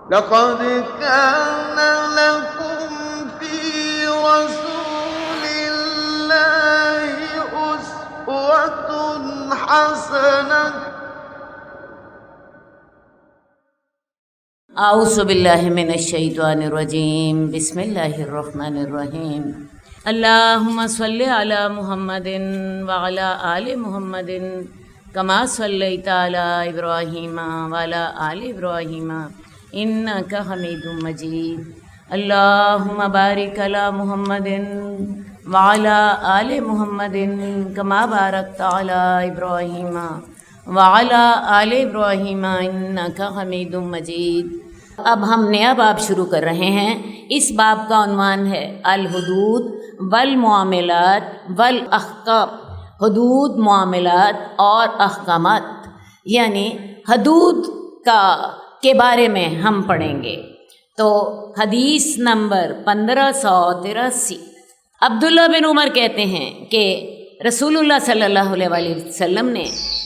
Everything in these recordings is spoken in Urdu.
لقد كان لكم في رسول الله أسوة حسنة اعوذ باللہ من الشیطان الرجیم بسم اللہ الرحمن الرحیم اللہم صلی علی محمد وعلی آل محمد کما صلیت علی ابراہیم وعلی آل ابراہیم انک حمید مجید اللہم بارک علی محمد وعلی آل محمد کما بارکت علی ابراہیم وعلی آل ابراہیم انک حمید مجید۔ اب ہم نیا باب شروع کر رہے ہیں۔ اس باب کا عنوان ہے الحدود والمعاملات والاحکام، حدود، معاملات اور احکامات، یعنی حدود کے بارے میں ہم پڑھیں گے۔ تو حدیث نمبر 1583، عبداللہ بن عمر کہتے ہیں کہ رسول اللہ صلی اللہ علیہ وسلم نے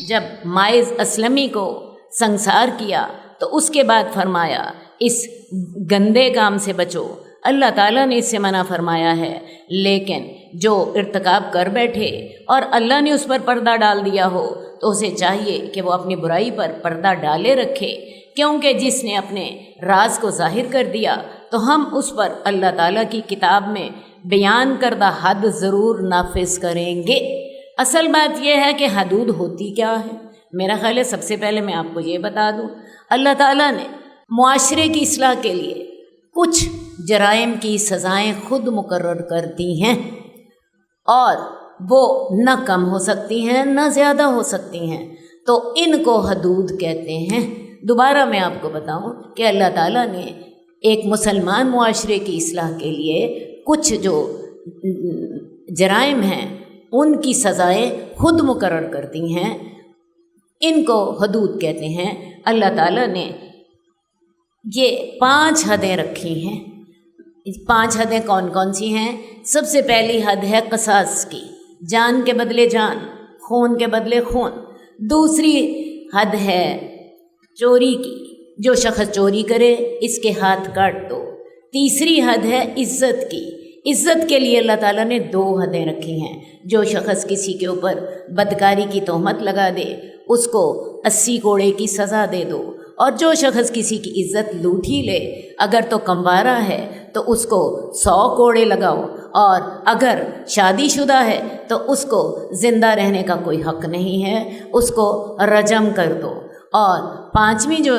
جب ماعز اسلمی کو سنسار کیا تو اس کے بعد فرمایا اس گندے کام سے بچو۔ اللہ تعالیٰ نے اس سے منع فرمایا ہے، لیکن جو ارتکاب کر بیٹھے اور اللہ نے اس پر پردہ ڈال دیا ہو تو اسے چاہیے کہ وہ اپنی برائی پر پردہ ڈالے رکھے، کیونکہ جس نے اپنے راز کو ظاہر کر دیا تو ہم اس پر اللہ تعالیٰ کی کتاب میں بیان کردہ حد ضرور نافذ کریں گے۔ اصل بات یہ ہے کہ حدود ہوتی کیا ہے۔ میرا خیال ہے سب سے پہلے میں آپ کو یہ بتا دوں، اللہ تعالیٰ نے معاشرے کی اصلاح کے لیے کچھ جرائم کی سزائیں خود مقرر کر دی ہیں، اور وہ نہ کم ہو سکتی ہیں نہ زیادہ ہو سکتی ہیں، تو ان کو حدود کہتے ہیں۔ دوبارہ میں آپ کو بتاؤں کہ اللہ تعالیٰ نے ایک مسلمان معاشرے کی اصلاح کے لیے کچھ جو جرائم ہیں ان کی سزائیں خود مقرر کرتی ہیں، ان کو حدود کہتے ہیں۔ اللہ تعالیٰ نے یہ 5 حدیں رکھی ہیں۔ 5 حدیں کون کون سی ہیں؟ سب سے پہلی حد ہے قصاص کی، جان کے بدلے جان، خون کے بدلے خون۔ دوسری حد ہے چوری کی، جو شخص چوری کرے اس کے ہاتھ کاٹ دو۔ تیسری حد ہے عزت کی، عزت کے لیے اللہ تعالیٰ نے 2 حدیں رکھی ہیں۔ جو شخص کسی کے اوپر بدکاری کی تہمت لگا دے اس کو 80 کوڑے کی سزا دے دو، اور جو شخص کسی کی عزت لوٹ ہی لے اگر تو کموارہ ہے تو اس کو 100 کوڑے لگاؤ، اور اگر شادی شدہ ہے تو اس کو زندہ رہنے کا کوئی حق نہیں ہے، اس کو رجم کر دو۔ اور 5ویں جو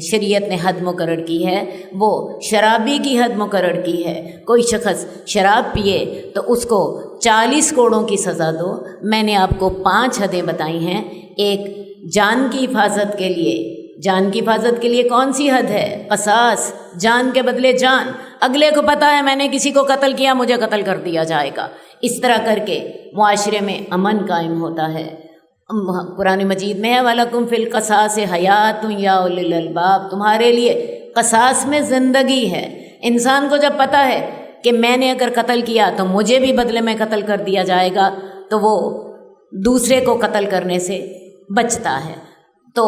شریعت نے حد مقرر کی ہے وہ شرابی کی حد مقرر کی ہے۔ کوئی شخص شراب پیے تو اس کو 40 کوڑوں کی سزا دو۔ میں نے آپ کو 5 حدیں بتائی ہیں۔ ایک جان کی حفاظت کے لیے، جان کی حفاظت کے لیے کون سی حد ہے؟ قصاص، جان کے بدلے جان۔ اگلے کو پتہ ہے میں نے کسی کو قتل کیا، مجھے قتل کر دیا جائے گا۔ اس طرح کر کے معاشرے میں امن قائم ہوتا ہے۔ قرآن مجید میں ہے وَلَكُمْ فِي الْقَصَاصِ حَيَاةٌ يَا أُولِي الْأَلْبَابِ، تمہارے لیے قصاص میں زندگی ہے۔ انسان کو جب پتہ ہے کہ میں نے اگر قتل کیا تو مجھے بھی بدلے میں قتل کر دیا جائے گا تو وہ دوسرے کو قتل کرنے سے بچتا ہے۔ تو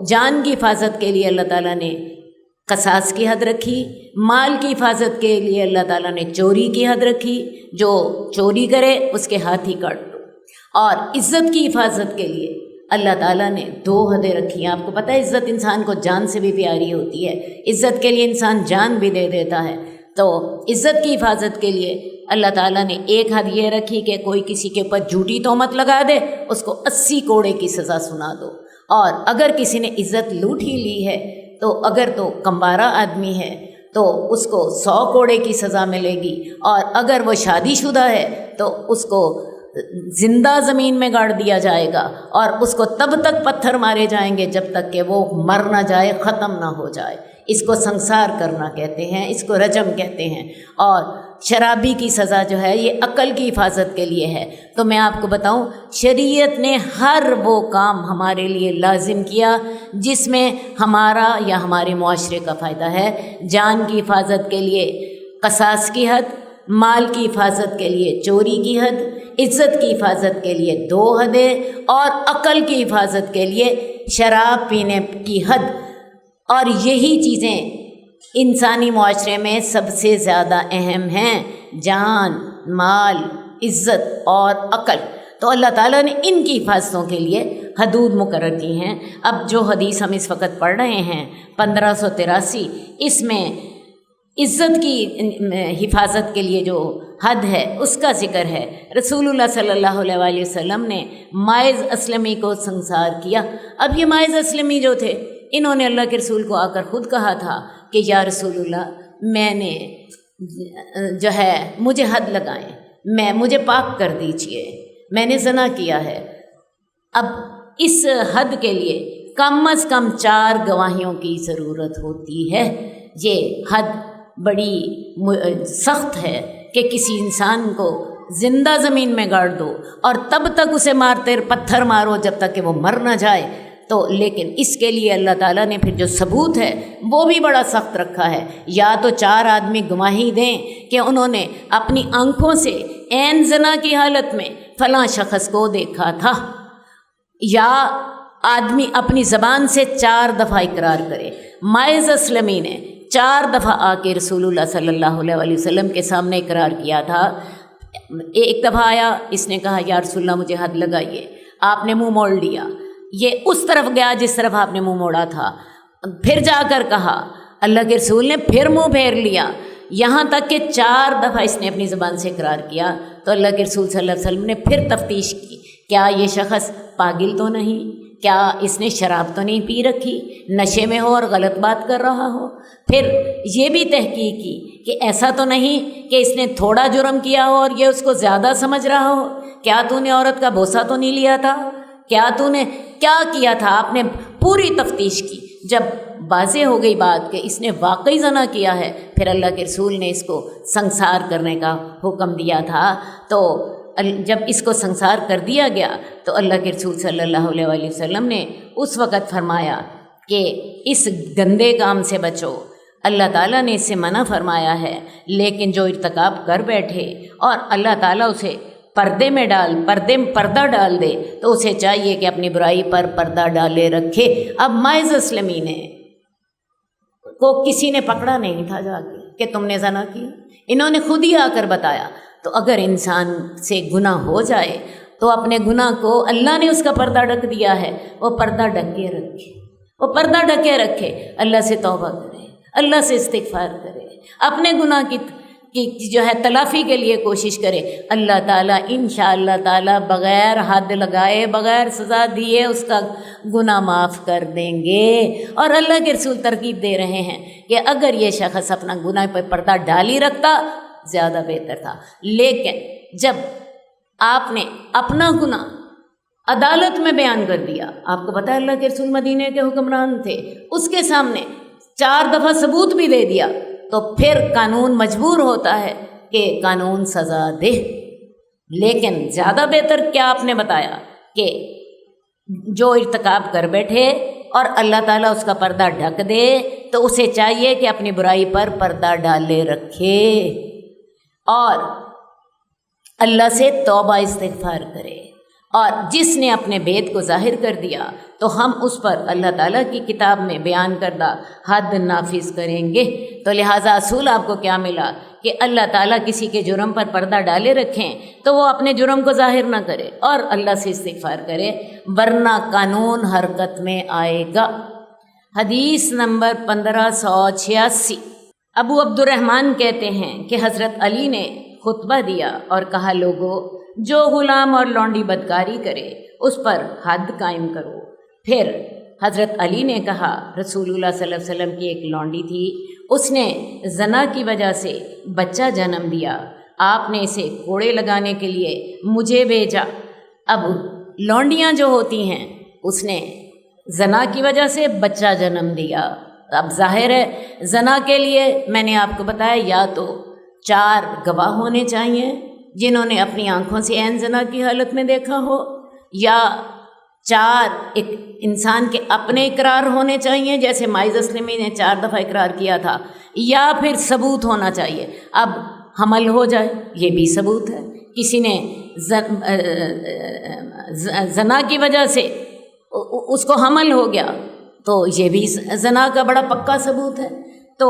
جان کی حفاظت کے لیے اللہ تعالیٰ نے قصاص کی حد رکھی۔ مال کی حفاظت کے لیے اللہ تعالیٰ نے چوری کی حد رکھی، جو چوری کرے اس کے ہاتھ ہی کاٹ دو۔ اور عزت کی حفاظت کے لیے اللہ تعالیٰ نے 2 حدیں رکھی ہیں۔ آپ کو پتہ ہے عزت انسان کو جان سے بھی پیاری ہوتی ہے، عزت کے لیے انسان جان بھی دے دیتا ہے۔ تو عزت کی حفاظت کے لیے اللہ تعالیٰ نے ایک حد یہ رکھی کہ کوئی کسی کے اوپر جھوٹی تہمت لگا دے اس کو 80 کوڑے کی سزا سنا دو، اور اگر کسی نے عزت لوٹ ہی لی ہے تو اگر تو کمبارہ آدمی ہے تو اس کو 100 کوڑے کی سزا ملے گی، اور اگر وہ شادی شدہ ہے تو اس کو زندہ زمین میں گاڑ دیا جائے گا، اور اس کو تب تک پتھر مارے جائیں گے جب تک کہ وہ مر نہ جائے، ختم نہ ہو جائے۔ اس کو سنسار کرنا کہتے ہیں، اس کو رجم کہتے ہیں۔ اور شرابی کی سزا جو ہے یہ عقل کی حفاظت کے لیے ہے۔ تو میں آپ کو بتاؤں شریعت نے ہر وہ کام ہمارے لیے لازم کیا جس میں ہمارا یا ہمارے معاشرے کا فائدہ ہے۔ جان کی حفاظت کے لیے قصاص کی حد، مال کی حفاظت کے لیے چوری کی حد، عزت کی حفاظت کے لیے 2 حدیں، اور عقل کی حفاظت کے لیے شراب پینے کی حد۔ اور یہی چیزیں انسانی معاشرے میں سب سے زیادہ اہم ہیں جان، مال، عزت اور عقل، تو اللہ تعالیٰ نے ان کی حفاظتوں کے لیے حدود مقرر کی ہیں۔ اب جو حدیث ہم اس وقت پڑھ رہے ہیں 1583، اس میں عزت کی حفاظت کے لیے جو حد ہے اس کا ذکر ہے۔ رسول اللہ صلی اللہ علیہ وآلہ وسلم نے ماعز اسلمی کو سنسار کیا۔ اب یہ ماعز اسلمی جو تھے، انہوں نے اللہ کے رسول کو آ کر خود کہا تھا کہ یا رسول اللہ، میں نے جو ہے مجھے حد لگائیں، مجھے پاک کر دیجئے، میں نے زنا کیا ہے۔ اب اس حد کے لیے کم از کم 4 گواہیوں کی ضرورت ہوتی ہے۔ یہ حد بڑی سخت ہے کہ کسی انسان کو زندہ زمین میں گاڑ دو اور تب تک اسے مارتے پتھر مارو جب تک کہ وہ مر نہ جائے، تو لیکن اس کے لیے اللہ تعالیٰ نے پھر جو ثبوت ہے وہ بھی بڑا سخت رکھا ہے۔ یا تو 4 آدمی گواہی دیں کہ انہوں نے اپنی آنکھوں سے عین زنا کی حالت میں فلاں شخص کو دیکھا تھا، یا آدمی اپنی زبان سے 4 دفعہ اقرار کرے۔ ماعز اسلمی نے 4 دفعہ آ کے رسول اللہ صلی اللہ علیہ وآلہ وسلم کے سامنے اقرار کیا تھا۔ ایک دفعہ آیا، اس نے کہا یا رسول اللہ مجھے حد لگائیے، آپ نے منہ موڑ لیا، یہ اس طرف گیا جس طرف آپ نے منہ موڑا تھا۔ پھر جا کر کہا، اللہ کے رسول نے پھر منہ پھیر لیا، یہاں تک کہ 4 دفعہ اس نے اپنی زبان سے اقرار کیا۔ تو اللہ کے رسول صلی اللہ علیہ وسلم نے پھر تفتیش کی، کیا یہ شخص پاگل تو نہیں، کیا اس نے شراب تو نہیں پی رکھی، نشے میں ہو اور غلط بات کر رہا ہو۔ پھر یہ بھی تحقیق کی کہ ایسا تو نہیں کہ اس نے تھوڑا جرم کیا ہو اور یہ اس کو زیادہ سمجھ رہا ہو، کیا تو نے عورت کا بوسہ تو نہیں لیا تھا، کیا تو نے کیا کیا تھا۔ آپ نے پوری تفتیش کی، جب واضح ہو گئی بات کہ اس نے واقعی زنا کیا ہے، پھر اللہ کے رسول نے اس کو سنسار کرنے کا حکم دیا تھا۔ تو جب اس کو سنسار کر دیا گیا تو اللہ کے رسول صلی اللہ علیہ وآلہ وسلم نے اس وقت فرمایا کہ اس گندے کام سے بچو، اللہ تعالیٰ نے اس سے منع فرمایا ہے، لیکن جو ارتکاب کر بیٹھے اور اللہ تعالیٰ اسے پردے میں پردہ ڈال دے تو اسے چاہیے کہ اپنی برائی پر پردہ ڈالے رکھے۔ اب ماعز اسلمی کو کسی نے پکڑا نہیں تھا جا کے کہ تم نے زنا کیا، انہوں نے خود ہی آ کر بتایا۔ تو اگر انسان سے گناہ ہو جائے تو اپنے گناہ کو اللہ نے اس کا پردہ ڈھک دیا ہے، وہ پردہ ڈھکے رکھے، وہ پردہ ڈھکے رکھے، اللہ سے توبہ کرے، اللہ سے استغفار کرے، اپنے گناہ کی جو ہے تلافی کے لیے کوشش کرے۔ اللہ تعالیٰ انشاءاللہ تعالیٰ بغیر حد لگائے، بغیر سزا دیے اس کا گناہ معاف کر دیں گے۔ اور اللہ کے رسول ترغیب دے رہے ہیں کہ اگر یہ شخص اپنا گناہ پہ پردہ ڈالی رکھتا زیادہ بہتر تھا، لیکن جب آپ نے اپنا گناہ عدالت میں بیان کر دیا، آپ کو پتہ ہے اللہ کے رسول مدینے کے حکمران تھے، اس کے سامنے 4 دفعہ ثبوت بھی دے دیا، تو پھر قانون مجبور ہوتا ہے کہ قانون سزا دے۔ لیکن زیادہ بہتر کیا آپ نے بتایا کہ جو ارتکاب کر بیٹھے اور اللہ تعالیٰ اس کا پردہ ڈھک دے تو اسے چاہیے کہ اپنی برائی پر پردہ ڈالے رکھے اور اللہ سے توبہ استغفار کرے۔ اور جس نے اپنے بید کو ظاہر کر دیا تو ہم اس پر اللہ تعالیٰ کی کتاب میں بیان کردہ حد نافذ کریں گے۔ تو لہٰذا اصول آپ کو کیا ملا کہ اللہ تعالیٰ کسی کے جرم پر پردہ ڈالے رکھیں تو وہ اپنے جرم کو ظاہر نہ کرے اور اللہ سے استغفار کرے، ورنہ قانون حرکت میں آئے گا۔ حدیث نمبر 1586، ابو عبد الرحمن کہتے ہیں کہ حضرت علی نے خطبہ دیا اور کہا، لوگو جو غلام اور لونڈی بدکاری کرے اس پر حد قائم کرو۔ پھر حضرت علی نے کہا، رسول اللہ صلی اللہ علیہ وسلم کی ایک لونڈی تھی، اس نے زنا کی وجہ سے بچہ جنم دیا، آپ نے اسے کوڑے لگانے کے لیے مجھے بھیجا۔ اب لونڈیاں جو ہوتی ہیں اس نے زنا کی وجہ سے بچہ جنم دیا، اب ظاہر ہے زنا کے لیے میں نے آپ کو بتایا یا تو 4 گواہ ہونے چاہیے جنہوں نے اپنی آنکھوں سے عین زنا کی حالت میں دیکھا ہو، یا 4 ایک انسان کے اپنے اقرار ہونے چاہیے جیسے ماعز اسلمی نے 4 دفعہ اقرار کیا تھا، یا پھر ثبوت ہونا چاہیے۔ اب حمل ہو جائے یہ بھی ثبوت ہے، کسی نے زنا کی وجہ سے اس کو حمل ہو گیا تو یہ بھی زنا کا بڑا پکا ثبوت ہے۔ تو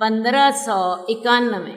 1591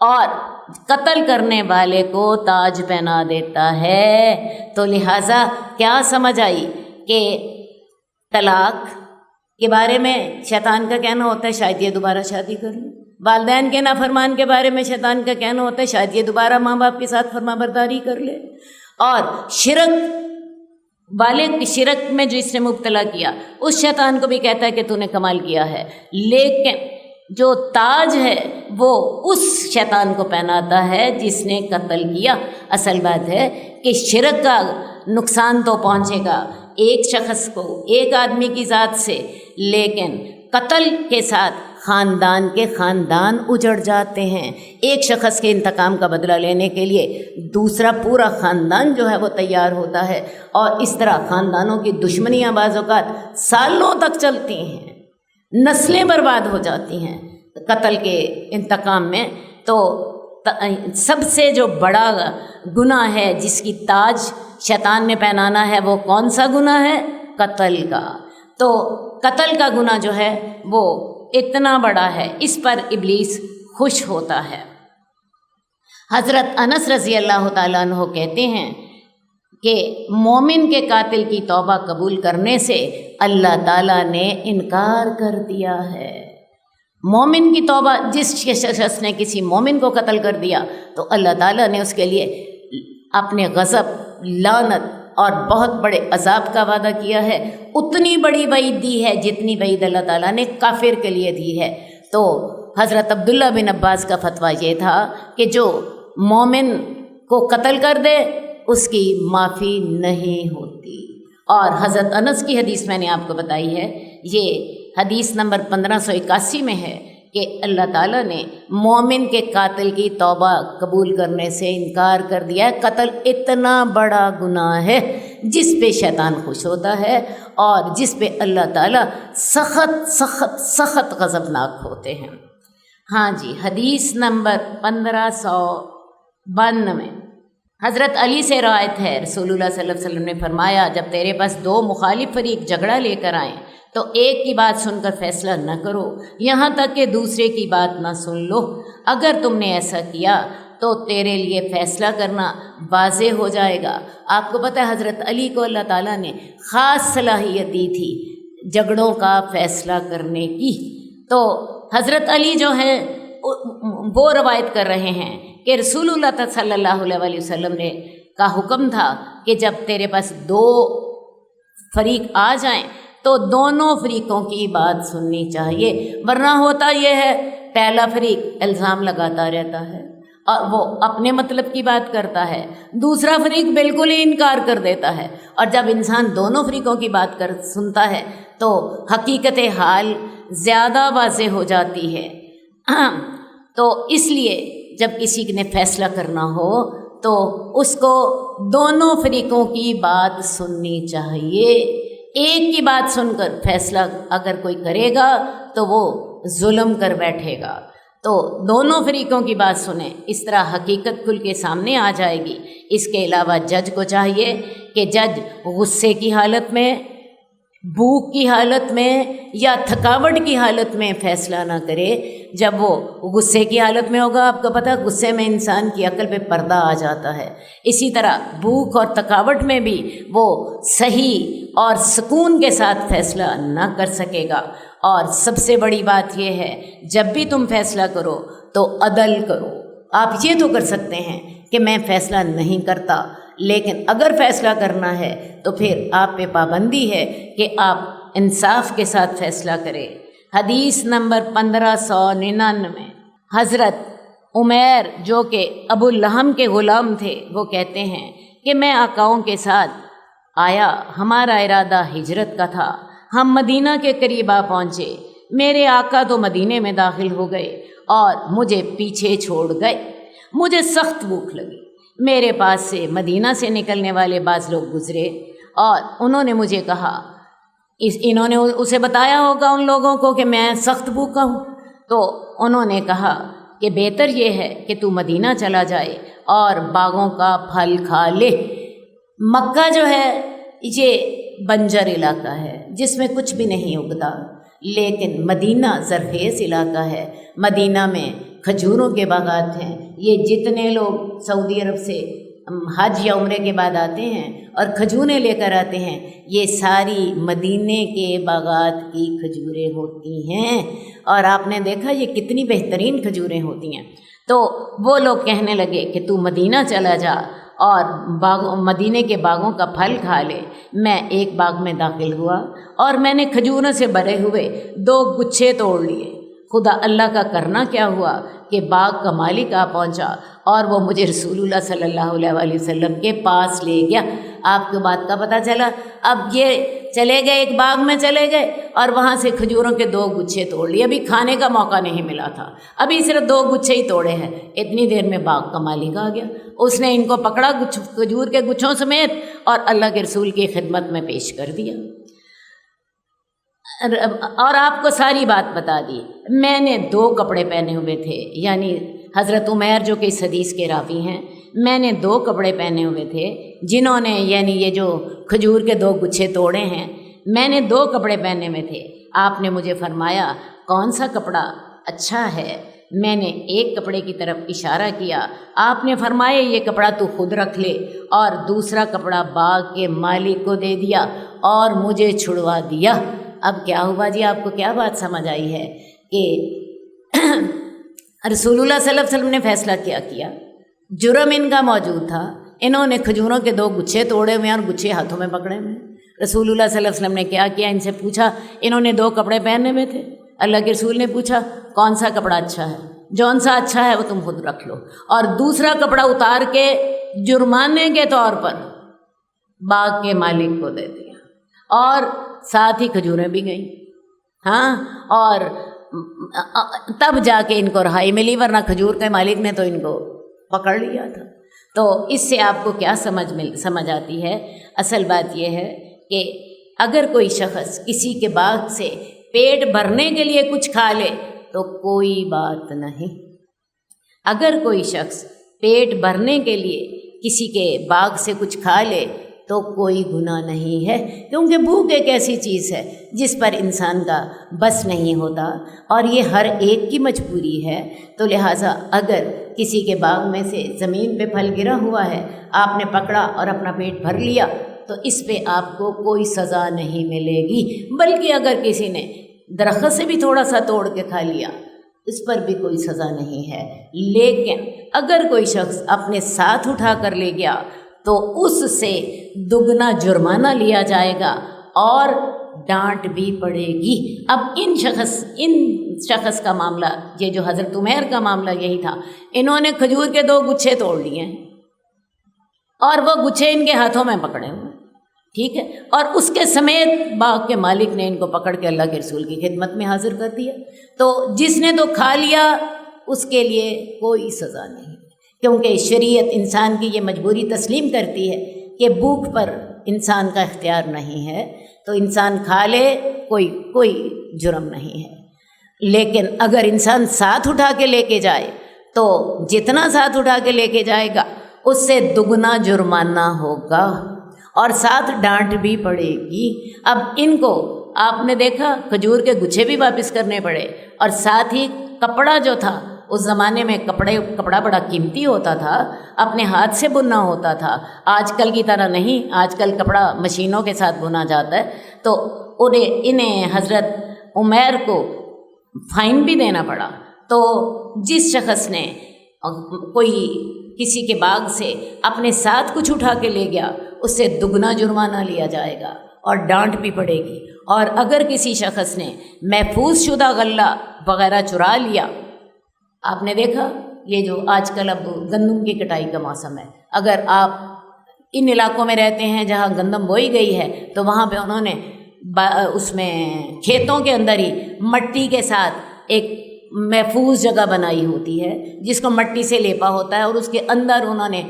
اور قتل کرنے والے کو تاج پہنا دیتا ہے۔ تو لہٰذا کیا سمجھ آئی کہ طلاق کے بارے میں شیطان کا کہنا ہوتا ہے شاید یہ دوبارہ شادی کر لیں، والدین کے نافرمان کے بارے میں شیطان کا کہنا ہوتا ہے شاید یہ دوبارہ ماں باپ کے ساتھ فرما برداری کر لے، اور شرک میں جو اس نے مبتلا کیا اس شیطان کو بھی کہتا ہے کہ تو نے کمال کیا ہے، لیکن جو تاج ہے وہ اس شیطان کو پہناتا ہے جس نے قتل کیا۔ اصل بات ہے کہ شرک کا نقصان تو پہنچے گا ایک شخص کو، ایک آدمی کی ذات سے، لیکن قتل کے ساتھ خاندان کے خاندان اجڑ جاتے ہیں۔ ایک شخص کے انتقام کا بدلہ لینے کے لیے دوسرا پورا خاندان جو ہے وہ تیار ہوتا ہے، اور اس طرح خاندانوں کی دشمنیاں بعض اوقات سالوں تک چلتی ہیں، نسلیں برباد ہو جاتی ہیں قتل کے انتقام میں۔ تو سب سے جو بڑا گناہ ہے جس کی تاج شیطان نے پہنانا ہے وہ کون سا گناہ ہے؟ قتل کا۔ تو قتل کا گناہ جو ہے وہ اتنا بڑا ہے، اس پر ابلیس خوش ہوتا ہے۔ حضرت انس رضی اللہ تعالیٰ عنہ کہتے ہیں کہ مومن کے قاتل کی توبہ قبول کرنے سے اللہ تعالیٰ نے انکار کر دیا ہے۔ مومن کی توبہ، جس شخص نے کسی مومن کو قتل کر دیا تو اللہ تعالیٰ نے اس کے لیے اپنے غضب، لعنت اور بہت بڑے عذاب کا وعدہ کیا ہے۔ اتنی بڑی وعید دی ہے جتنی وعید اللہ تعالیٰ نے کافر کے لیے دی ہے۔ تو حضرت عبداللہ بن عباس کا فتویٰ یہ تھا کہ جو مومن کو قتل کر دے اس کی معافی نہیں ہوتی۔ اور حضرت انس کی حدیث میں نے آپ کو بتائی ہے، یہ حدیث نمبر 1581 میں ہے کہ اللہ تعالیٰ نے مومن کے قاتل کی توبہ قبول کرنے سے انکار کر دیا ہے۔ قتل اتنا بڑا گناہ ہے جس پہ شیطان خوش ہوتا ہے اور جس پہ اللہ تعالیٰ سخت سخت سخت غضبناک ہوتے ہیں۔ ہاں جی، حدیث نمبر 1592 حضرت علی سے روایت ہے، رسول اللہ صلی اللہ علیہ وسلم نے فرمایا جب تیرے پاس دو مخالف فریق جھگڑا لے کر آئیں تو ایک کی بات سن کر فیصلہ نہ کرو یہاں تک کہ دوسرے کی بات نہ سن لو۔ اگر تم نے ایسا کیا تو تیرے لیے فیصلہ کرنا واضح ہو جائے گا۔ آپ کو پتہ ہے حضرت علی کو اللہ تعالیٰ نے خاص صلاحیت دی تھی جھگڑوں کا فیصلہ کرنے کی۔ تو حضرت علی جو ہیں وہ روایت کر رہے ہیں کہ رسول اللہ صلی اللہ علیہ وسلم نے کا حکم تھا کہ جب تیرے پاس دو فریق آ جائیں تو دونوں فریقوں کی بات سننی چاہیے، ورنہ ہوتا یہ ہے پہلا فریق الزام لگاتا رہتا ہے اور وہ اپنے مطلب کی بات کرتا ہے، دوسرا فریق بالکل ہی انکار کر دیتا ہے، اور جب انسان دونوں فریقوں کی بات سنتا ہے تو حقیقت حال زیادہ واضح ہو جاتی ہے۔ تو اس لیے جب کسی نے فیصلہ کرنا ہو تو اس کو دونوں فریقوں کی بات سننی چاہیے۔ ایک کی بات سن کر فیصلہ اگر کوئی کرے گا تو وہ ظلم کر بیٹھے گا۔ تو دونوں فریقوں کی بات سنیں، اس طرح حقیقت کھل کے سامنے آ جائے گی۔ اس کے علاوہ جج کو چاہیے کہ جج غصے کی حالت میں، بھوک کی حالت میں یا تھکاوٹ کی حالت میں فیصلہ نہ کرے۔ جب وہ غصے کی حالت میں ہوگا، آپ کو پتہ ہے غصے میں انسان کی عقل پہ پردہ آ جاتا ہے، اسی طرح بھوک اور تھکاوٹ میں بھی وہ صحیح اور سکون کے ساتھ فیصلہ نہ کر سکے گا۔ اور سب سے بڑی بات یہ ہے جب بھی تم فیصلہ کرو تو عدل کرو۔ آپ یہ تو کر سکتے ہیں کہ میں فیصلہ نہیں کرتا، لیکن اگر فیصلہ کرنا ہے تو پھر آپ پہ پابندی ہے کہ آپ انصاف کے ساتھ فیصلہ کریں۔ حدیث نمبر 1599 حضرت عمیر جو کہ ابو لہم کے غلام تھے وہ کہتے ہیں کہ میں آقاؤں کے ساتھ آیا، ہمارا ارادہ ہجرت کا تھا، ہم مدینہ کے قریب آ پہنچے، میرے آقا تو مدینے میں داخل ہو گئے اور مجھے پیچھے چھوڑ گئے۔ مجھے سخت بھوک لگی، میرے پاس سے مدینہ سے نکلنے والے بعض لوگ گزرے اور انہوں نے مجھے کہا، انہوں نے اسے بتایا ہوگا ان لوگوں کو کہ میں سخت بھوکا ہوں، تو انہوں نے کہا کہ بہتر یہ ہے کہ تو مدینہ چلا جائے اور باغوں کا پھل کھا لے۔ مکہ جو ہے یہ بنجر علاقہ ہے جس میں کچھ بھی نہیں اگتا، لیکن مدینہ زرخیز علاقہ ہے، مدینہ میں کھجوروں کے باغات ہیں۔ یہ جتنے لوگ سعودی عرب سے حج یا عمرے کے بعد آتے ہیں اور کھجوریں لے کر آتے ہیں، یہ ساری مدینے کے باغات کی کھجوریں ہوتی ہیں، اور آپ نے دیکھا یہ کتنی بہترین کھجوریں ہوتی ہیں۔ تو وہ لوگ کہنے لگے کہ تو مدینہ چلا جا اور مدینے کے باغوں کا پھل کھا لے۔ میں ایک باغ میں داخل ہوا اور میں نے کھجوروں سے بھرے ہوئے 2 گچھے توڑ لیے۔ خدا اللہ کا کرنا کیا ہوا کہ باغ کا مالک آ پہنچا اور وہ مجھے رسول اللہ صلی اللہ علیہ وسلم کے پاس لے گیا۔ آپ کو بات کا پتہ چلا، اب یہ چلے گئے، ایک باغ میں چلے گئے اور وہاں سے کھجوروں کے 2 گچھے توڑ لیے۔ ابھی کھانے کا موقع نہیں ملا تھا، ابھی صرف 2 گچھے ہی توڑے ہیں، اتنی دیر میں باغ کا مالک آ گیا۔ اس نے ان کو پکڑا کھجور کے گچھوں سمیت اور اللہ کے رسول کی خدمت میں پیش کر دیا، اور آپ کو ساری بات بتا دی۔ میں نے 2 کپڑے پہنے ہوئے تھے، یعنی حضرت عمیر جو کہ اس حدیث کے راوی ہیں، میں نے 2 کپڑے پہنے ہوئے تھے جنہوں نے، یعنی یہ جو کھجور کے 2 گچھے توڑے ہیں، میں نے 2 کپڑے پہنے ہوئے تھے۔ آپ نے مجھے فرمایا کون سا کپڑا اچھا ہے؟ میں نے ایک کپڑے کی طرف اشارہ کیا، آپ نے فرمایا یہ کپڑا تو خود رکھ لے، اور دوسرا کپڑا باغ کے مالک کو دے دیا اور مجھے چھڑوا دیا۔ اب کیا ہوا جی؟ آپ کو کیا بات سمجھ آئی ہے کہ رسول اللہ صلی اللہ علیہ وسلم نے فیصلہ کیا جرم ان کا موجود تھا، انہوں نے کھجوروں کے 2 گچھے توڑے ہوئے اور گچھے ہاتھوں میں پکڑے ہوئے۔ رسول اللہ صلی اللہ علیہ وسلم نے کیا کیا؟ ان سے پوچھا، انہوں نے 2 کپڑے پہنے ہوئے تھے، اللہ کے رسول نے پوچھا کون سا کپڑا اچھا ہے؟ جون سا اچھا ہے وہ تم خود رکھ لو، اور دوسرا کپڑا اتار کے جرمانے کے طور پر باغ کے مالک کو دے دیا، اور ساتھ ہی کھجوریں بھی گئیں۔ ہاں، اور تب جا کے ان کو رہائی ملی، ورنہ کھجور کے مالک نے تو ان کو پکڑ لیا تھا۔ تو اس سے آپ کو کیا سمجھ آتی ہے؟ اصل بات یہ ہے کہ اگر کوئی شخص کسی کے باغ سے پیٹ بھرنے کے لیے کچھ کھا لے تو کوئی بات نہیں۔ اگر کوئی شخص پیٹ بھرنے کے لیے کسی کے باغ سے کچھ کھا لے تو کوئی گناہ نہیں ہے، کیونکہ بھوک ایک ایسی چیز ہے جس پر انسان کا بس نہیں ہوتا، اور یہ ہر ایک کی مجبوری ہے۔ تو لہٰذا اگر کسی کے باغ میں سے زمین پہ پھل گرا ہوا ہے، آپ نے پکڑا اور اپنا پیٹ بھر لیا، تو اس پہ آپ کو کوئی سزا نہیں ملے گی، بلکہ اگر کسی نے درخت سے بھی تھوڑا سا توڑ کے کھا لیا اس پر بھی کوئی سزا نہیں ہے۔ لیکن اگر کوئی شخص اپنے ساتھ اٹھا کر لے گیا تو اس سے دگنا جرمانہ لیا جائے گا اور ڈانٹ بھی پڑے گی۔ اب ان شخص کا معاملہ، یہ جو حضرت عمیر کا معاملہ یہی تھا، انہوں نے کھجور کے 2 گچھے توڑ لیے ہیں اور وہ گچھے ان کے ہاتھوں میں پکڑے ہوئے، ٹھیک ہے، اور اس کے سمیت باغ کے مالک نے ان کو پکڑ کے اللہ کے رسول کی خدمت میں حاضر کر دیا۔ تو جس نے تو کھا لیا اس کے لیے کوئی سزا نہیں، کیونکہ شریعت انسان کی یہ مجبوری تسلیم کرتی ہے کہ بھوک پر انسان کا اختیار نہیں ہے، تو انسان کھا لے، کوئی جرم نہیں ہے۔ لیکن اگر انسان ساتھ اٹھا کے لے کے جائے تو جتنا ساتھ اٹھا کے لے کے جائے گا اس سے دگنا جرمانہ ہوگا اور ساتھ ڈانٹ بھی پڑے گی۔ اب ان کو آپ نے دیکھا کھجور کے گچھے بھی واپس کرنے پڑے، اور ساتھ ہی کپڑا جو تھا، اس زمانے میں کپڑا بڑا قیمتی ہوتا تھا، اپنے ہاتھ سے بننا ہوتا تھا، آج کل کی طرح نہیں، آج کل کپڑا مشینوں کے ساتھ بنا جاتا ہے۔ تو انہیں حضرت عمیر کو فائن بھی دینا پڑا۔ تو جس شخص نے کسی کے باغ سے اپنے ساتھ کچھ اٹھا کے لے گیا اس سے دگنا جرمانہ لیا جائے گا اور ڈانٹ بھی پڑے گی، اور اگر کسی شخص نے محفوظ شدہ غلہ وغیرہ چرا لیا، آپ نے دیکھا یہ جو آج کل اب گندم کی کٹائی کا موسم ہے، اگر آپ ان علاقوں میں رہتے ہیں جہاں گندم بوئی گئی ہے تو وہاں پہ انہوں نے اس میں کھیتوں کے اندر ہی مٹی کے ساتھ ایک محفوظ جگہ بنائی ہوتی ہے جس کو مٹی سے لیپا ہوتا ہے، اور اس کے اندر انہوں نے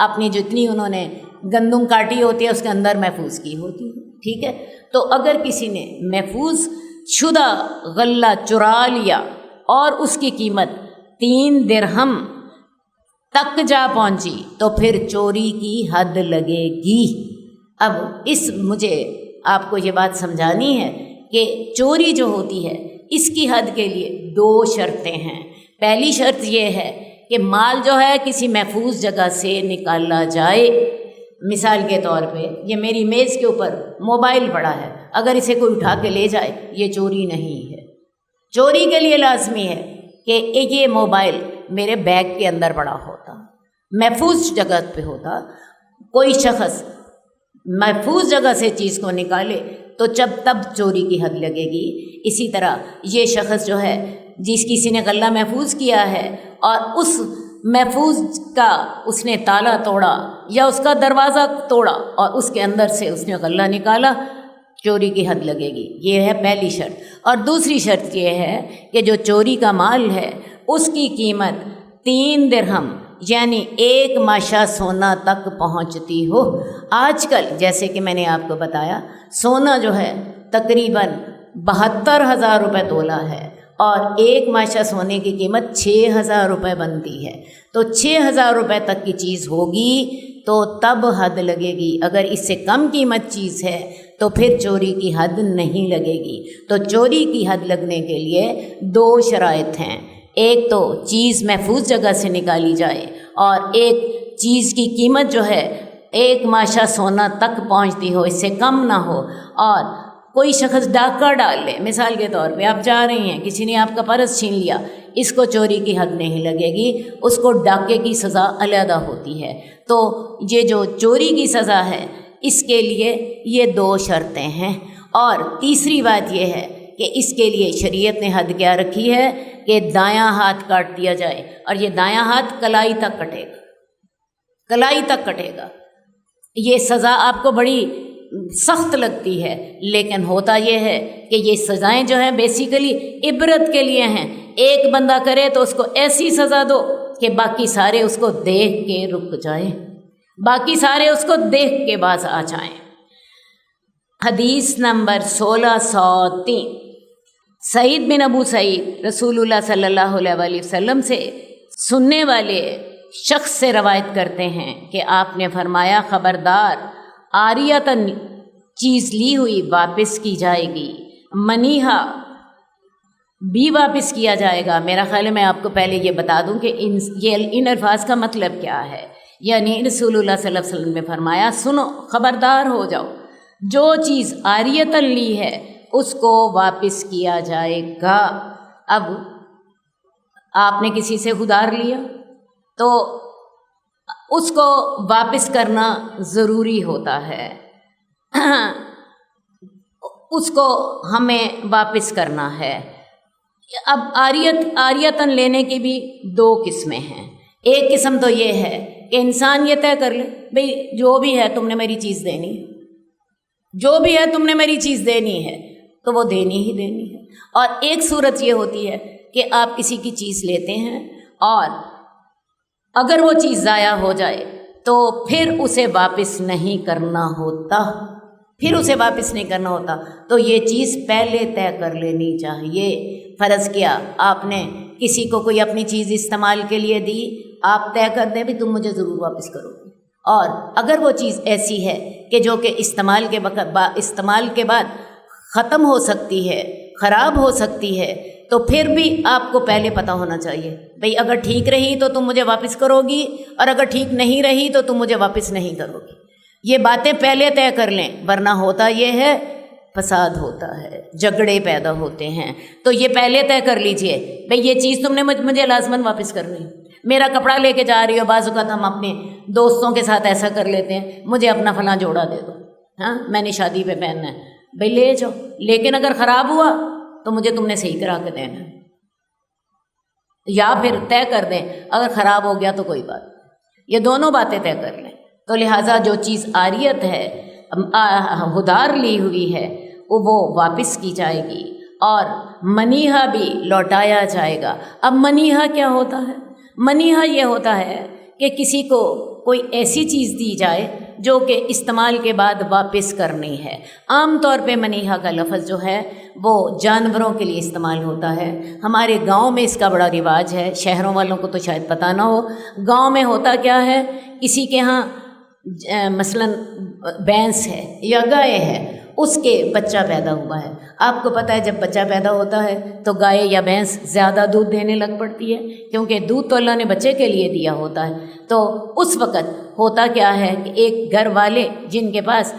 اپنی جتنی انہوں نے گندم کاٹی ہوتی ہے اس کے اندر محفوظ کی ہوتی ہے، ٹھیک ہے۔ تو اگر کسی نے محفوظ شدہ غلہ چرا لیا اور اس کی قیمت 3 درہم تک جا پہنچی تو پھر چوری کی حد لگے گی۔ اب مجھے آپ کو یہ بات سمجھانی ہے کہ چوری جو ہوتی ہے اس کی حد کے لیے 2 شرطیں ہیں۔ پہلی شرط یہ ہے کہ مال جو ہے کسی محفوظ جگہ سے نکالا جائے۔ مثال کے طور پہ یہ میری میز کے اوپر موبائل پڑا ہے، اگر اسے کوئی اٹھا کے لے جائے یہ چوری نہیں ہے۔ چوری کے لیے لازمی ہے کہ یہ موبائل میرے بیگ کے اندر پڑا ہوتا، محفوظ جگہ پہ ہوتا۔ کوئی شخص محفوظ جگہ سے چیز کو نکالے تو تب چوری کی حد لگے گی۔ اسی طرح یہ شخص جو ہے جس کسی نے غلہ محفوظ کیا ہے اور اس محفوظ کا اس نے تالا توڑا یا اس کا دروازہ توڑا اور اس کے اندر سے اس نے غلہ نکالا، چوری کی حد لگے گی۔ یہ ہے پہلی شرط۔ اور دوسری شرط یہ ہے کہ جو چوری کا مال ہے اس کی قیمت 3 درہم یعنی 1 ماشا سونا تک پہنچتی ہو۔ آج کل جیسے کہ میں نے آپ کو بتایا سونا جو ہے تقریباً 72,000 روپے تولہ ہے اور 1 ماشا سونے کی قیمت 6,000 روپے بنتی ہے۔ تو 6,000 روپے تک کی چیز ہوگی تو تب حد لگے گی۔ اگر اس سے کم قیمت چیز ہے تو پھر چوری کی حد نہیں لگے گی۔ تو چوری کی حد لگنے کے لیے 2 شرائط ہیں، ایک تو چیز محفوظ جگہ سے نکالی جائے اور ایک چیز کی قیمت جو ہے 1 ماشا سونا تک پہنچتی ہو، اس سے کم نہ ہو۔ اور کوئی شخص ڈاکہ ڈال لے، مثال کے طور پہ آپ جا رہی ہیں، کسی نے آپ کا پرس چھین لیا، اس کو چوری کی حد نہیں لگے گی، اس کو ڈاکے کی سزا علیحدہ ہوتی ہے۔ تو یہ جو چوری کی سزا ہے اس کے لیے یہ 2 شرطیں ہیں۔ اور تیسری بات یہ ہے کہ اس کے لیے شریعت نے حد کیا رکھی ہے کہ دایاں ہاتھ کاٹ دیا جائے، اور یہ دایاں ہاتھ کلائی تک کٹے گا، کلائی تک کٹے گا۔ یہ سزا آپ کو بڑی سخت لگتی ہے، لیکن ہوتا یہ ہے کہ یہ سزائیں جو ہیں بیسیکلی عبرت کے لیے ہیں۔ ایک بندہ کرے تو اس کو ایسی سزا دو کہ باقی سارے اس کو دیکھ کے رک جائیں، باقی سارے اس کو دیکھ کے باز آ جائیں۔ حدیث نمبر 1603، سعید بن ابو سعید رسول اللہ صلی اللہ علیہ وآلہ وسلم سے سننے والے شخص سے روایت کرتے ہیں کہ آپ نے فرمایا، خبردار، عاریتاً چیز لی ہوئی واپس کی جائے گی، منیہا بھی واپس کیا جائے گا۔ میرا خیال ہے میں آپ کو پہلے یہ بتا دوں کہ ان الفاظ کا مطلب کیا ہے۔ یعنی رسول اللہ صلی اللہ علیہ وسلم نے فرمایا، سنو، خبردار ہو جاؤ، جو چیز عاریتاً لی ہے اس کو واپس کیا جائے گا۔ اب آپ نے کسی سے ادھار لیا تو اس کو واپس کرنا ضروری ہوتا ہے، اس کو ہمیں واپس کرنا ہے۔ اب عاریتاً لینے کی بھی 2 قسمیں ہیں۔ ایک قسم تو یہ ہے کہ انسان یہ طے کر لے، بھئی جو بھی ہے تم نے میری چیز دینی ہے، جو بھی ہے تم نے میری چیز دینی ہے تو وہ دینی ہی دینی ہے۔ اور ایک صورت یہ ہوتی ہے کہ آپ کسی کی چیز لیتے ہیں اور اگر وہ چیز ضائع ہو جائے تو پھر اسے واپس نہیں کرنا ہوتا، پھر اسے واپس نہیں کرنا ہوتا۔ تو یہ چیز پہلے طے کر لینی چاہیے۔ فرض کیا آپ نے کسی کو کوئی اپنی چیز استعمال کے لیے دی، آپ طے کر دیں بھی تم مجھے ضرور واپس کرو گے۔ اور اگر وہ چیز ایسی ہے کہ جو کہ استعمال کے بعد ختم ہو سکتی ہے، خراب ہو سکتی ہے، تو پھر بھی آپ کو پہلے پتہ ہونا چاہیے، بھئی اگر ٹھیک رہی تو تم مجھے واپس کرو گی اور اگر ٹھیک نہیں رہی تو تم مجھے واپس نہیں کرو گی۔ یہ باتیں پہلے طے کر لیں، ورنہ ہوتا یہ ہے فساد ہوتا ہے، جھگڑے پیدا ہوتے ہیں۔ تو یہ پہلے طے کر لیجئے، بھئی یہ چیز تم نے مجھے لازماً واپس کرنی۔ میرا کپڑا لے کے جا رہی ہو، بعض اوقات ہم اپنے دوستوں کے ساتھ ایسا کر لیتے ہیں، مجھے اپنا فلاں جوڑا دے دو، ہاں میں نے شادی پہ پہننا ہے، بھئی لے جاؤ، لیکن اگر خراب ہوا تو مجھے تم نے صحیح کرا کے دینا ہے۔ یا پھر طے کر دیں اگر خراب ہو گیا تو کوئی بات، یہ دونوں باتیں طے کر لیں۔ تو لہٰذا جو چیز عاریت ہے، ادھار لی ہوئی ہے، وہ واپس کی جائے گی اور منیہا بھی لوٹایا جائے گا۔ اب منیہا کیا ہوتا ہے؟ منیہا یہ ہوتا ہے کہ کسی کو کوئی ایسی چیز دی جائے جو کہ استعمال کے بعد واپس کرنی ہے۔ عام طور پہ منیہا کا لفظ جو ہے وہ جانوروں کے لیے استعمال ہوتا ہے۔ ہمارے گاؤں میں اس کا بڑا رواج ہے، شہروں والوں کو تو شاید پتہ نہ ہو۔ گاؤں میں ہوتا کیا ہے، کسی کے ہاں مثلاً بھینس ہے یا گائے ہے، اس کے بچہ پیدا ہوا ہے. آپ کو پتہ ہے جب بچہ پیدا ہوتا ہے تو گائے یا بھینس زیادہ دودھ دینے لگ پڑتی ہے، کیونکہ دودھ تو اللہ نے بچے کے لیے دیا ہوتا ہے. تو اس وقت ہوتا کیا ہے کہ ایک گھر والے جن کے پاس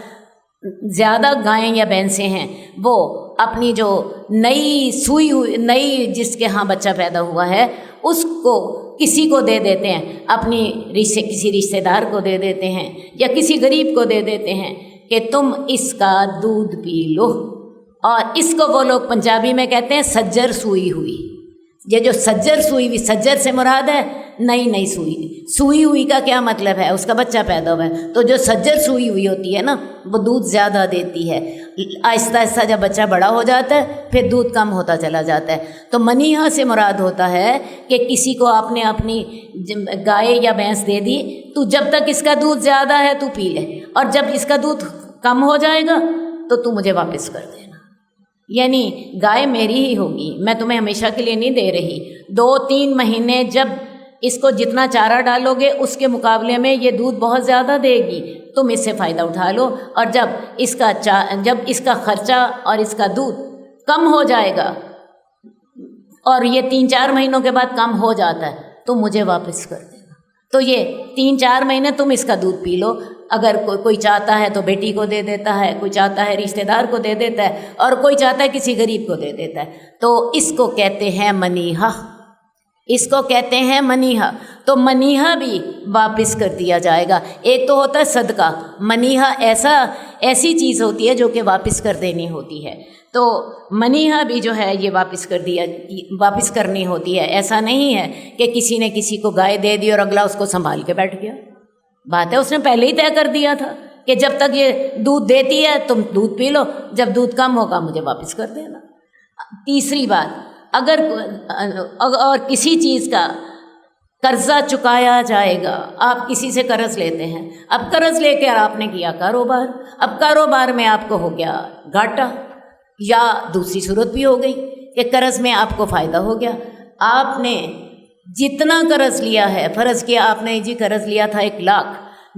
زیادہ گائیں یا بھینسیں ہیں وہ اپنی جو نئی جس کے ہاں بچہ پیدا ہوا ہے اس کو کسی کو دے دیتے ہیں، اپنی کسی رشتہ دار کو دے دیتے ہیں یا کسی غریب کو دے دیتے ہیں کہ تم اس کا دودھ پی لو. اور اس کو وہ لوگ پنجابی میں کہتے ہیں سجر سوئی ہوئی. یہ جو سجر سوئی ہوئی، سجر سے مراد ہے نئی سوئی ہوئی کا کیا مطلب ہے؟ اس کا بچہ پیدا ہوا ہے. تو جو سجر سوئی ہوئی ہوتی ہے نا وہ دودھ زیادہ دیتی ہے. آہستہ آہستہ جب بچہ بڑا ہو جاتا ہے پھر دودھ کم ہوتا چلا جاتا ہے. تو منیحہ سے مراد ہوتا ہے کہ کسی کو آپ نے اپنی گائے یا بھینس دے دی، تو جب تک اس کا دودھ زیادہ ہے تو پی لے، اور جب اس کا دودھ کم ہو جائے گا تو مجھے واپس کر دینا. یعنی گائے میری ہی ہوگی، میں تمہیں ہمیشہ کے لیے نہیں دے رہی. 2-3 مہینے جب اس کو جتنا چارہ ڈالو گے اس کے مقابلے میں یہ دودھ بہت زیادہ دے گی، تم اس سے فائدہ اٹھا لو. اور جب اس کا خرچہ اور اس کا دودھ کم ہو جائے گا اور یہ 3-4 مہینوں کے بعد کم ہو جاتا ہے تو مجھے واپس کر دینا. تو یہ 3-4 مہینے تم اس کا دودھ پی لو. اگر کوئی چاہتا ہے تو بیٹی کو دے دیتا ہے، کوئی چاہتا ہے رشتہ دار کو دے دیتا ہے، اور کوئی چاہتا ہے کسی غریب کو دے دیتا ہے. تو اس کو کہتے ہیں منیحہ، اس کو کہتے ہیں منیحہ. تو منیحہ بھی واپس کر دیا جائے گا. ایک تو ہوتا ہے صدقہ، منیحہ ایسی چیز ہوتی ہے جو کہ واپس کر دینی ہوتی ہے. تو منیحہ بھی جو ہے یہ واپس کرنی ہوتی ہے. ایسا نہیں ہے کہ کسی نے کسی کو گائے دے دی اور اگلا اس کو سنبھال کے بیٹھ گیا. بات ہے اس نے پہلے ہی طے کر دیا تھا کہ جب تک یہ دودھ دیتی ہے تم دودھ پی لو، جب دودھ کم ہوگا مجھے واپس کر دینا. تیسری بات، اگر اور کسی چیز کا قرضہ چکایا جائے گا، آپ کسی سے قرض لیتے ہیں، اب قرض لے کے آپ نے کیا کاروبار، اب کاروبار میں آپ کو ہو گیا گھاٹا، یا دوسری صورت بھی ہو گئی کہ قرض میں آپ کو فائدہ ہو گیا. آپ نے جتنا قرض لیا ہے، فرض کیا آپ نے جی قرض لیا تھا 1 لاکھ،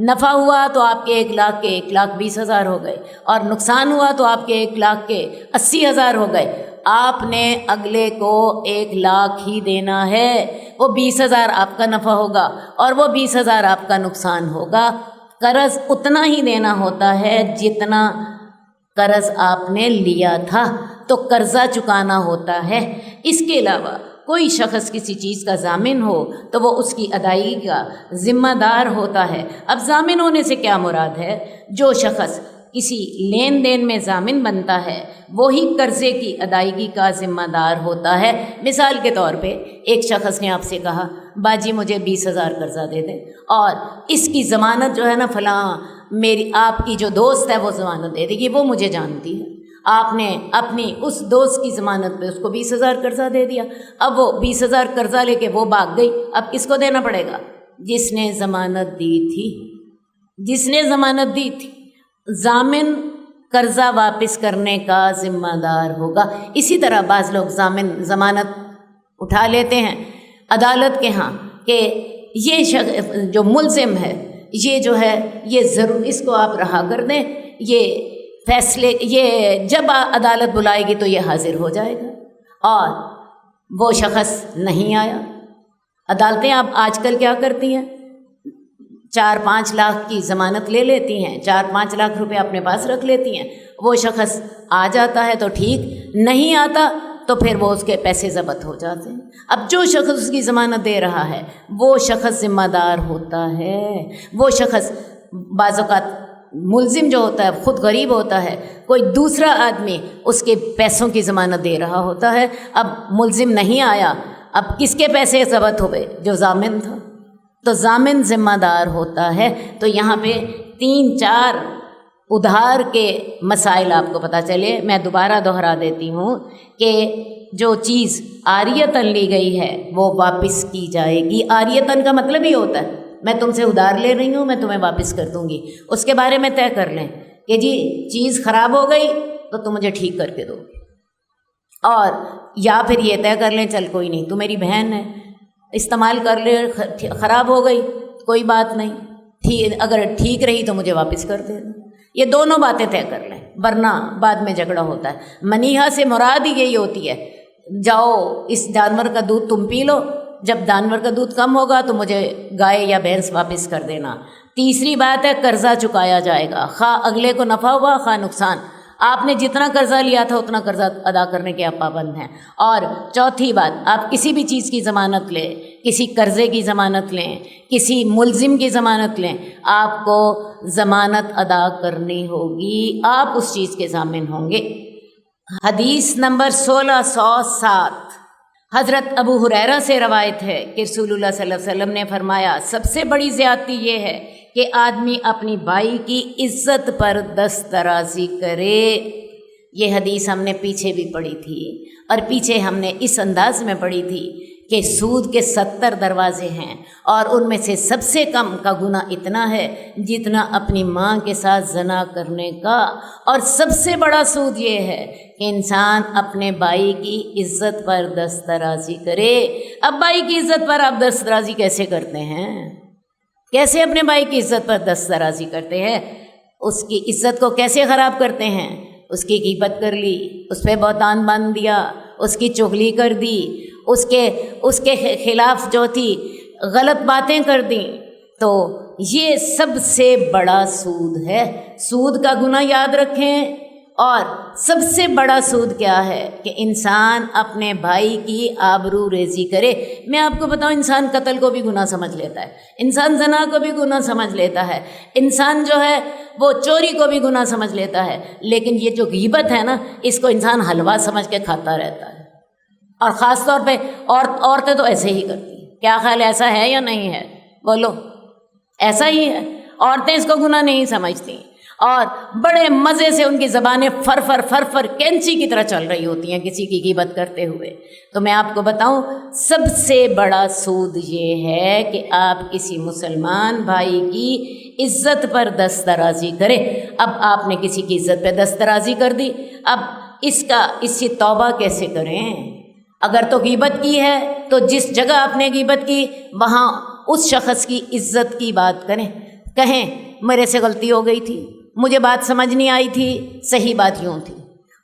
نفع ہوا تو آپ کے 1 لاکھ کے 1,20,000 ہو گئے، اور نقصان ہوا تو آپ کے 1 لاکھ کے 80,000 ہو گئے. آپ نے اگلے کو 1 لاکھ ہی دینا ہے، وہ 20,000 آپ کا نفع ہوگا اور وہ 20,000 آپ کا نقصان ہوگا. قرض اتنا ہی دینا ہوتا ہے جتنا قرض آپ نے لیا تھا، تو قرضہ چکانا ہوتا ہے. اس کے علاوہ کوئی شخص کسی چیز کا ضامن ہو تو وہ اس کی ادائیگی کا ذمہ دار ہوتا ہے. اب ضامن ہونے سے کیا مراد ہے؟ جو شخص کسی لین دین میں ضامن بنتا ہے وہی قرضے کی ادائیگی کا ذمہ دار ہوتا ہے. مثال کے طور پہ ایک شخص نے آپ سے کہا باجی مجھے 20,000 قرضہ دے دیں، اور اس کی ضمانت جو ہے نا فلاں آپ کی جو دوست ہے وہ ضمانت دے دے گی، وہ مجھے جانتی ہے. آپ نے اپنی اس دوست کی ضمانت پہ اس کو 20,000 قرضہ دے دیا. اب وہ 20,000 قرضہ لے کے وہ بھاگ گئی، اب کس کو دینا پڑے گا؟ جس نے ضمانت دی تھی، جس نے ضمانت دی تھی. ضامن قرضہ واپس کرنے کا ذمہ دار ہوگا. اسی طرح بعض لوگ ضمانت اٹھا لیتے ہیں عدالت کے ہاں کہ یہ شخص جو ملزم ہے یہ جو ہے یہ ضرور اس کو آپ رہا کر دیں، یہ فیصلے یہ جب عدالت بلائے گی تو یہ حاضر ہو جائے گا. اور وہ شخص نہیں آیا. عدالتیں اب آج کل کیا کرتی ہیں؟ 4-5 لاکھ کی ضمانت لے لیتی ہیں، 4-5 لاکھ روپے اپنے پاس رکھ لیتی ہیں. وہ شخص آ جاتا ہے تو ٹھیک، نہیں آتا تو پھر وہ اس کے پیسے ضبط ہو جاتے ہیں. اب جو شخص اس کی ضمانت دے رہا ہے وہ شخص ذمہ دار ہوتا ہے. وہ شخص بعض اوقات ملزم جو ہوتا ہے خود غریب ہوتا ہے، کوئی دوسرا آدمی اس کے پیسوں کی ضمانت دے رہا ہوتا ہے. اب ملزم نہیں آیا، اب کس کے پیسے ضبط ہو گئے؟ جو ضامن تھا. تو ضامن ذمہ دار ہوتا ہے. تو یہاں پہ 3-4 ادھار کے مسائل آپ کو پتہ چلے. میں دوبارہ دہرا دیتی ہوں کہ جو چیز عاریتاً لی گئی ہے وہ واپس کی جائے گی. عاریتاً کا مطلب ہی ہوتا ہے میں تم سے ادھار لے رہی ہوں، میں تمہیں واپس کر دوں گی. اس کے بارے میں طے کر لیں کہ جی چیز خراب ہو گئی تو تم مجھے ٹھیک کر کے دو گے، اور یا پھر یہ طے کر لیں چل کوئی نہیں، تو میری بہن ہے استعمال کر لے، خراب ہو گئی کوئی بات نہیں، اگر ٹھیک رہی تو مجھے واپس کر دے. یہ دونوں باتیں طے کر لیں. ورنہ بعد میں جھگڑا ہوتا ہے۔ منیحہ سے مراد ہی یہی ہوتی ہے، جاؤ اس جانور کا دودھ تم پی لو، جب جانور کا دودھ کم ہوگا تو مجھے گائے یا بھینس واپس کر دینا۔ تیسری بات ہے قرضہ چکایا جائے گا، خواہ اگلے کو نفع ہوا خواہ نقصان، آپ نے جتنا قرضہ لیا تھا اتنا قرضہ ادا کرنے کے آپ پابند ہیں۔ اور چوتھی بات، آپ کسی بھی چیز کی ضمانت لیں، کسی قرضے کی ضمانت لیں، کسی ملزم کی ضمانت لیں، آپ کو ضمانت ادا کرنی ہوگی، آپ اس چیز کے ضامن ہوں گے۔ حدیث نمبر 1607 حضرت ابو ہریرہ سے روایت ہے کہ رسول اللہ صلی اللہ علیہ وسلم نے فرمایا، سب سے بڑی زیادتی یہ ہے کہ آدمی اپنی بھائی کی عزت پر دست درازی کرے۔ یہ حدیث ہم نے پیچھے بھی پڑھی تھی، اور پیچھے ہم نے اس انداز میں پڑھی تھی کہ سود کے 70 دروازے ہیں، اور ان میں سے سب سے کم کا گناہ اتنا ہے جتنا اپنی ماں کے ساتھ زنا کرنے کا، اور سب سے بڑا سود یہ ہے کہ انسان اپنے بھائی کی عزت پر دست درازی کرے۔ اب بھائی کی عزت پر آپ دست درازی کیسے کرتے ہیں؟ کیسے اپنے بھائی کی عزت پر دست درازی کرتے ہیں؟ اس کی عزت کو کیسے خراب کرتے ہیں؟ اس کی غیبت کر لی، اس پہ بہتان باندھ دیا، اس کی چغلی کر دی، اس کے خلاف جو تھی غلط باتیں کر دیں، تو یہ سب سے بڑا سود ہے۔ سود کا گناہ یاد رکھیں۔ اور سب سے بڑا سود کیا ہے کہ انسان اپنے بھائی کی آبرو ریزی کرے۔ میں آپ کو بتاؤں، انسان قتل کو بھی گناہ سمجھ لیتا ہے، انسان زنا کو بھی گناہ سمجھ لیتا ہے، انسان جو ہے وہ چوری کو بھی گناہ سمجھ لیتا ہے، لیکن یہ جو غیبت ہے نا، اس کو انسان حلوہ سمجھ کے کھاتا رہتا ہے۔ اور خاص طور پہ عورتیں تو ایسے ہی کرتی ہیں۔ کیا خیال ایسا ہے یا نہیں ہے؟ بولو، ایسا ہی ہے۔ عورتیں اس کو گناہ نہیں سمجھتی، اور بڑے مزے سے ان کی زبانیں فر کینچی کی طرح چل رہی ہوتی ہیں کسی کی غیبت کرتے ہوئے۔ تو میں آپ کو بتاؤں، سب سے بڑا سود یہ ہے کہ آپ کسی مسلمان بھائی کی عزت پر دست درازی کریں۔ اب آپ نے کسی کی عزت پہ دست درازی کر دی، اب اس کی توبہ کیسے کریں؟ اگر تو غیبت کی ہے تو جس جگہ آپ نے غیبت کی وہاں اس شخص کی عزت کی بات کریں، کہیں میرے سے غلطی ہو گئی تھی، مجھے بات سمجھ نہیں آئی تھی، صحیح بات یوں تھی،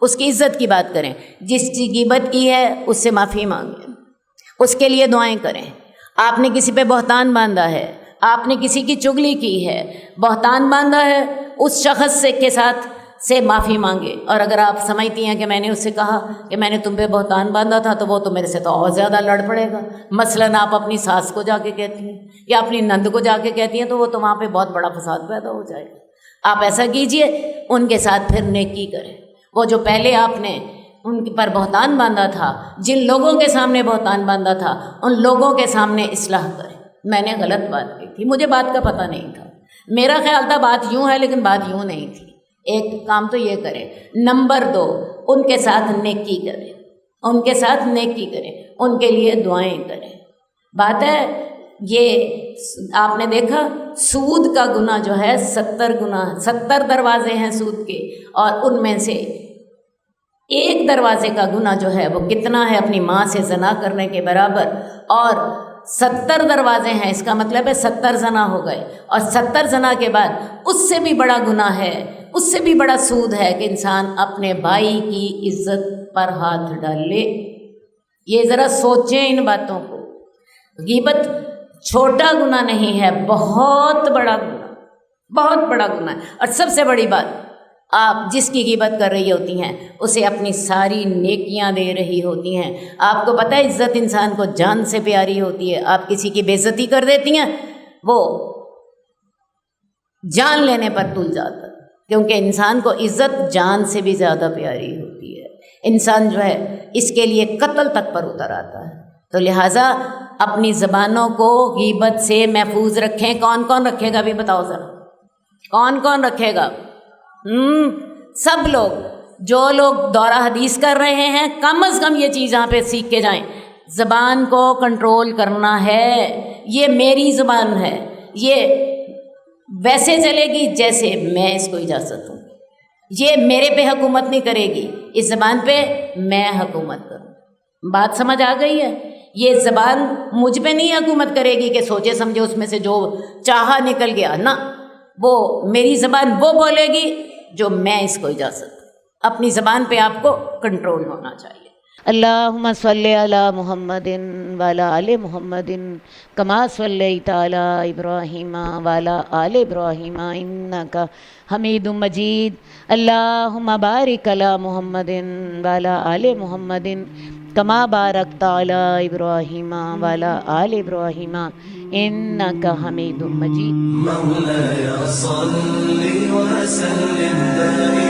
اس کی عزت کی بات کریں۔ جس کی غیبت کی ہے اس سے معافی مانگیں، اس کے لیے دعائیں کریں۔ آپ نے کسی پہ بہتان باندھا ہے، آپ نے کسی کی چغلی کی ہے، بہتان باندھا ہے، اس شخص کے ساتھ سے معافی مانگے۔ اور اگر آپ سمجھتی ہیں کہ میں نے اس سے کہا کہ میں نے تم پہ بہتان باندھا تھا تو وہ تو میرے سے تو اور زیادہ لڑ پڑے گا، مثلاً آپ اپنی ساس کو جا کے کہتی ہیں یا اپنی نند کو جا کے کہتی ہیں، تو وہ تو وہاں پہ بہت بڑا فساد پیدا ہو جائے گا۔ آپ ایسا کیجئے، ان کے ساتھ پھر نیکی کریں۔ وہ جو پہلے آپ نے ان پر بہتان باندھا تھا، جن لوگوں کے سامنے بہتان باندھا تھا، ان لوگوں کے سامنے اصلاح کریں۔ میں نے غلط بات کی تھی، مجھے بات کا پتہ نہیں تھا، میرا خیال تھا بات یوں ہے لیکن بات یوں نہیں تھی۔ ایک کام تو یہ کریں۔ نمبر 2، ان کے ساتھ نیکی کریں، ان کے ساتھ نیکی کریں، ان کے لیے دعائیں کریں۔ بات ہے یہ آپ نے دیکھا، سود کا گناہ جو ہے 70 دروازے ہیں سود کے، اور ان میں سے ایک دروازے کا گناہ جو ہے وہ کتنا ہے؟ اپنی ماں سے زنا کرنے کے برابر۔ اور 70 دروازے ہیں، اس کا مطلب ہے 70 زنا ہو گئے، اور 70 زنا کے بعد اس سے بھی بڑا گناہ ہے، اس سے بھی بڑا سود ہے کہ انسان اپنے بھائی کی عزت پر ہاتھ ڈال لے۔ یہ ذرا سوچیں ان باتوں کو۔ غیبت چھوٹا گناہ نہیں ہے، بہت بڑا گناہ، بہت بڑا گناہ ہے۔ اور سب سے بڑی بات، آپ جس کی غیبت کر رہی ہوتی ہیں اسے اپنی ساری نیکیاں دے رہی ہوتی ہیں۔ آپ کو پتہ ہے عزت انسان کو جان سے پیاری ہوتی ہے، آپ کسی کی بے عزتی کر دیتی ہیں، وہ جان لینے پر تل جاتا ہے، کیونکہ انسان کو عزت جان سے بھی زیادہ پیاری ہوتی ہے۔ انسان جو ہے اس کے لیے قتل تک پر اتر آتا ہے۔ تو لہٰذا اپنی زبانوں کو غیبت سے محفوظ رکھیں۔ کون کون رکھے گا بھی بتاؤ ذرا، کون کون رکھے گا؟ سب لوگ، جو لوگ دورہ حدیث کر رہے ہیں کم از کم یہ چیز یہاں پہ سیکھ کے جائیں۔ زبان کو کنٹرول کرنا ہے، یہ میری زبان ہے، یہ ویسے چلے گی جیسے میں اس کو اجازت دوں، یہ میرے پہ حکومت نہیں کرے گی، اس زبان پہ میں حکومت کروں۔ بات سمجھ آ گئی ہے؟ یہ زبان مجھ پہ نہیں حکومت کرے گی کہ سوچے سمجھے اس میں سے جو چاہا نکل گیا، نہ، وہ میری زبان وہ بولے گی جو میں اس کو اجازت دوں۔ اپنی زبان پہ آپ کو کنٹرول ہونا چاہیے۔ اللہم صلی علی محمد وعلی آل محمد کما صلیت علی ابراہیم وعلی آل ابراہیم انک حمید مجید۔ اللہم بارک علی محمد وعلی آل محمد کما بارکت علی ابراہیم وعلی آل ابراہیم انک حمید مجید۔ مولاي صل وسلم